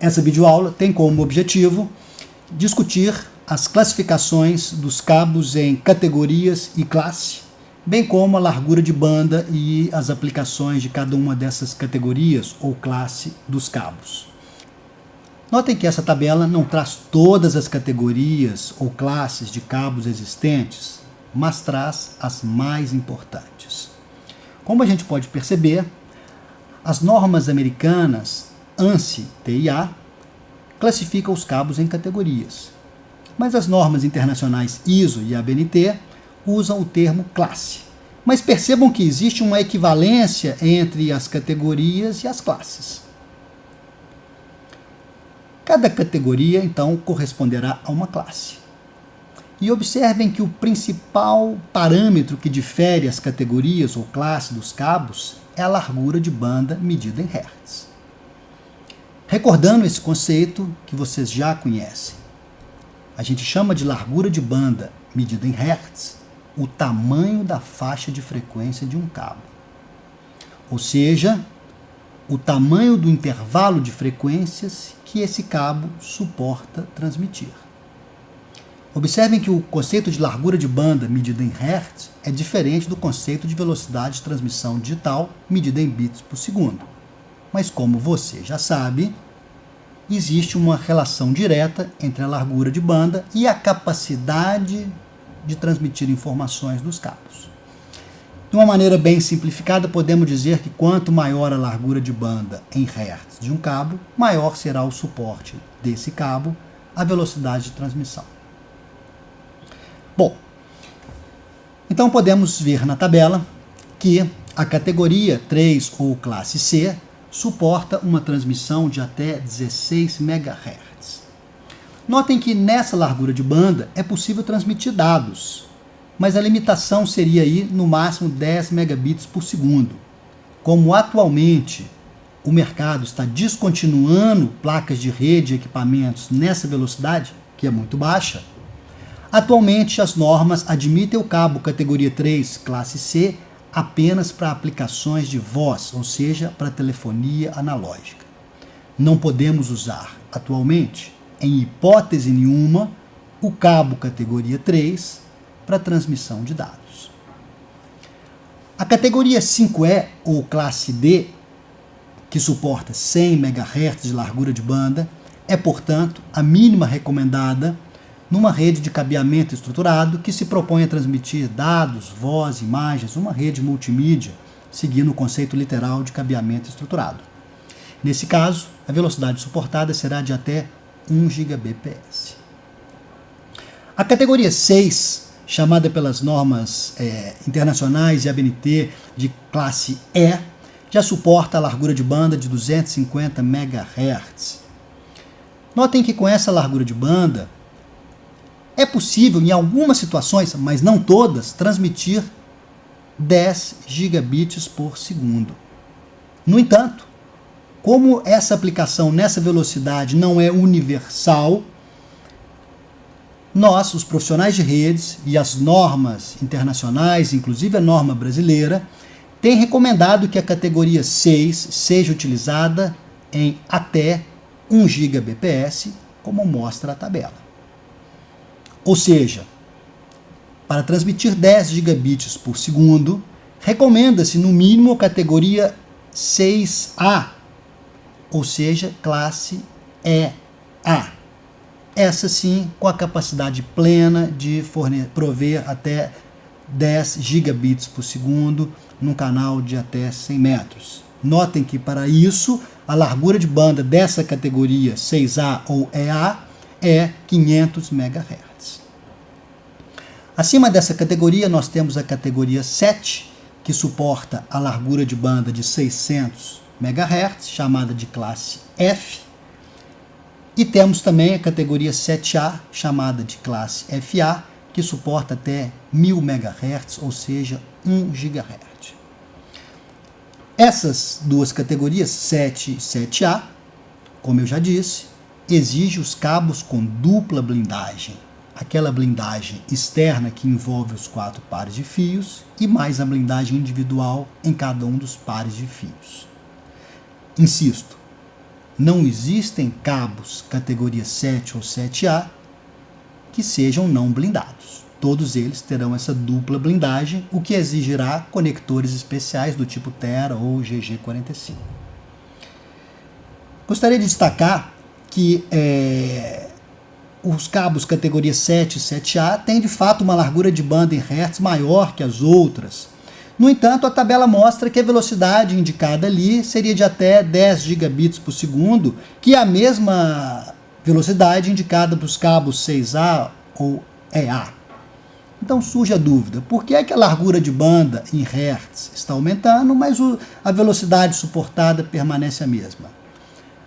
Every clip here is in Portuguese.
Essa videoaula tem como objetivo discutir as classificações dos cabos em categorias e classe, bem como a largura de banda e as aplicações de cada uma dessas categorias ou classe dos cabos. Notem que essa tabela não traz todas as categorias ou classes de cabos existentes, mas traz as mais importantes. Como a gente pode perceber, as normas americanas ANSI, TIA, classificam os cabos em categorias, mas as normas internacionais ISO e ABNT usam o termo classe. Mas percebam que existe uma equivalência entre as categorias e as classes. Cada categoria, então, corresponderá a uma classe. E observem que o principal parâmetro que difere as categorias ou classes dos cabos é a largura de banda medida em Hertz. Recordando esse conceito que vocês já conhecem, a gente chama de largura de banda medida em Hertz o tamanho da faixa de frequência de um cabo. Ou seja, o tamanho do intervalo de frequências que esse cabo suporta transmitir. Observem que o conceito de largura de banda medida em Hertz é diferente do conceito de velocidade de transmissão digital medida em bits por segundo. Mas como você já sabe, existe uma relação direta entre a largura de banda e a capacidade de transmitir informações dos cabos. De uma maneira bem simplificada, podemos dizer que quanto maior a largura de banda em Hertz de um cabo, maior será o suporte desse cabo à velocidade de transmissão. Bom, então podemos ver na tabela que a categoria 3 ou classe C suporta uma transmissão de até 16 MHz. Notem que nessa largura de banda é possível transmitir dados, mas a limitação seria aí no máximo 10 megabits por segundo. Como atualmente o mercado está descontinuando placas de rede e equipamentos nessa velocidade, que é muito baixa, atualmente as normas admitem o cabo categoria 3 classe C apenas para aplicações de voz, ou seja, para telefonia analógica. Não podemos usar atualmente, em hipótese nenhuma, o cabo categoria 3 para transmissão de dados. A categoria 5E ou classe D, que suporta 100 MHz de largura de banda, é, portanto, a mínima recomendada numa rede de cabeamento estruturado que se propõe a transmitir dados, voz, imagens, uma rede multimídia, seguindo o conceito literal de cabeamento estruturado. Nesse caso, a velocidade suportada será de até 1 Gbps. A categoria 6, chamada pelas normas internacionais e ABNT de classe E, já suporta a largura de banda de 250 MHz. Notem que com essa largura de banda, é possível, em algumas situações, mas não todas, transmitir 10 gigabits por segundo. No entanto, como essa aplicação nessa velocidade não é universal, nós, os profissionais de redes e as normas internacionais, inclusive a norma brasileira, têm recomendado que a categoria 6 seja utilizada em até 1 Gbps, como mostra a tabela. Ou seja, para transmitir 10 gigabits por segundo, recomenda-se no mínimo a categoria 6A, ou seja, classe EA. Essa sim com a capacidade plena de prover até 10 gigabits por segundo num canal de até 100 metros. Notem que para isso a largura de banda dessa categoria 6A ou EA é 500 MHz. Acima dessa categoria nós temos a categoria 7, que suporta a largura de banda de 600 MHz, chamada de classe F. E temos também a categoria 7A, chamada de classe FA, que suporta até 1000 MHz, ou seja, 1 GHz. Essas duas categorias, 7 e 7A, como eu já disse, exigem os cabos com dupla blindagem. Aquela blindagem externa que envolve os 4 pares de fios e mais a blindagem individual em cada um dos pares de fios. Insisto, não existem cabos categoria 7 ou 7A que sejam não blindados. Todos eles terão essa dupla blindagem, o que exigirá conectores especiais do tipo Tera ou GG45. Gostaria de destacar que os cabos categoria 7 e 7A têm de fato uma largura de banda em hertz maior que as outras. No entanto, a tabela mostra que a velocidade indicada ali seria de até 10 gigabits por segundo, que é a mesma velocidade indicada para os cabos 6A ou EA. Então surge a dúvida, por que é que a largura de banda em hertz está aumentando, mas a velocidade suportada permanece a mesma?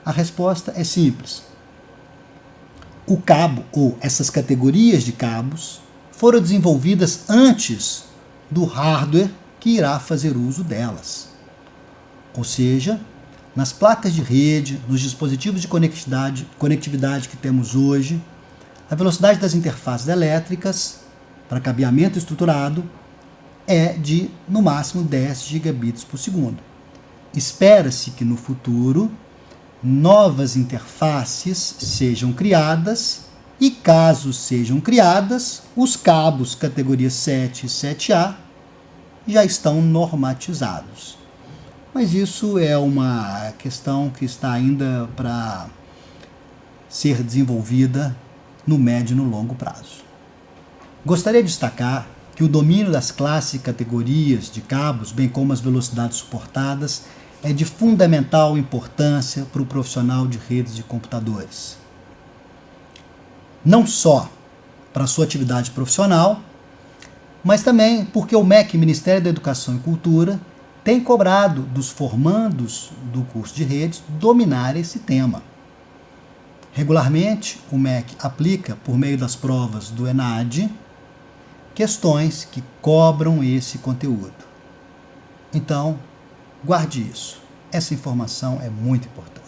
A resposta é simples. O cabo, ou essas categorias de cabos, foram desenvolvidas antes do hardware que irá fazer uso delas. Ou seja, nas placas de rede, nos dispositivos de conectividade que temos hoje, a velocidade das interfaces elétricas para cabeamento estruturado é de, no máximo, 10 gigabits por segundo. Espera-se que no futuro novas interfaces sejam criadas e, caso sejam criadas, os cabos categoria 7 e 7A já estão normatizados. Mas isso é uma questão que está ainda para ser desenvolvida no médio e no longo prazo. Gostaria de destacar que o domínio das classes e categorias de cabos, bem como as velocidades suportadas, é de fundamental importância para o profissional de redes de computadores. Não só para a sua atividade profissional, mas também porque o MEC, Ministério da Educação e Cultura, tem cobrado dos formandos do curso de redes dominar esse tema. Regularmente, o MEC aplica, por meio das provas do ENAD, questões que cobram esse conteúdo. Então, guarde isso. Essa informação é muito importante.